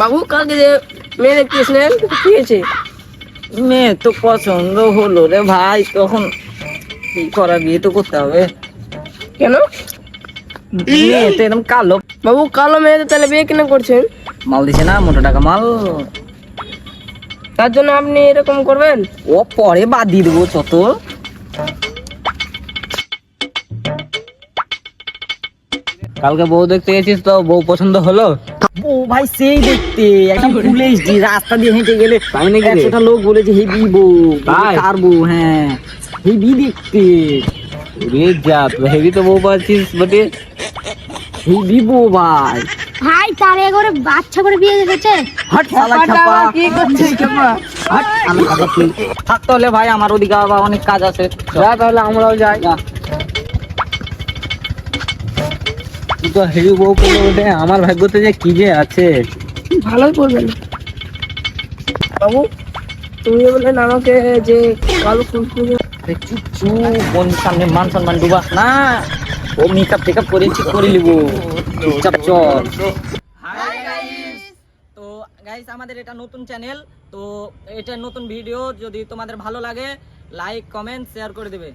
বাবু কালকে যে মেয়ে দেখতেছিলেন কি হয়েছে? মেয়ে তো পছন্দ হলো রে ভাই, তখন কি করা, বিয়ে তো করতে হবে। কেন মেয়ে তো একদম কালো, বাবু? কালো মেয়েদের তাহলে বিয়ে কেন করছেন? মাল দিছে না, মোটা টাকা মাল। তার জন্য আপনি এরকম করবেন? ও পরে বাদ দিয়ে দেবো যত। কালকে বউ দেখতে গেছিস তো, বউ পছন্দ হলো? বউ ভাই সেই দেখতে একটা ফুল এসডি, রাস্তা দিয়ে হেঁটে গেলে 100টা লোক বলেছে হেবি বউ। কার বউ? হ্যাঁ হেবি দেখতে। রে যা, হেবি তো বউ পাচ্ছিস বটে, হেবি বউ ভাই। ভাই তার এগোরে বাচ্চা করে বিয়ে দেখেছে। হাট শালা ছাপা। কি করছিস ছাপা? হাট শালা ছাপা তুই। থাকতে হলে ভাই আমার ওদিকে আবার অনেক কাজ আছে। যা তাহলে আমরাও যাই। যা। তুই তো হেবি বউ পেলে ওঠে, আমার ভাগ্যতে যে কি যে আছে। ভালোই করবেন বাবু। তুমি বললেন আমাকে যে কালো ফুল ফুল। আরে চুপ চুপ, বোন সামনে মান সম্মান ডুবাস না। ও মেকআপ টেকআপ করে ঠিক করে নিব, চুপচাপ চল। হাই গাইস, তো গাইস আমাদের এটা নতুন চ্যানেল, তো এটা নতুন ভিডিও, যদি তোমাদের ভালো লাগে লাইক কমেন্ট শেয়ার করে দেবে।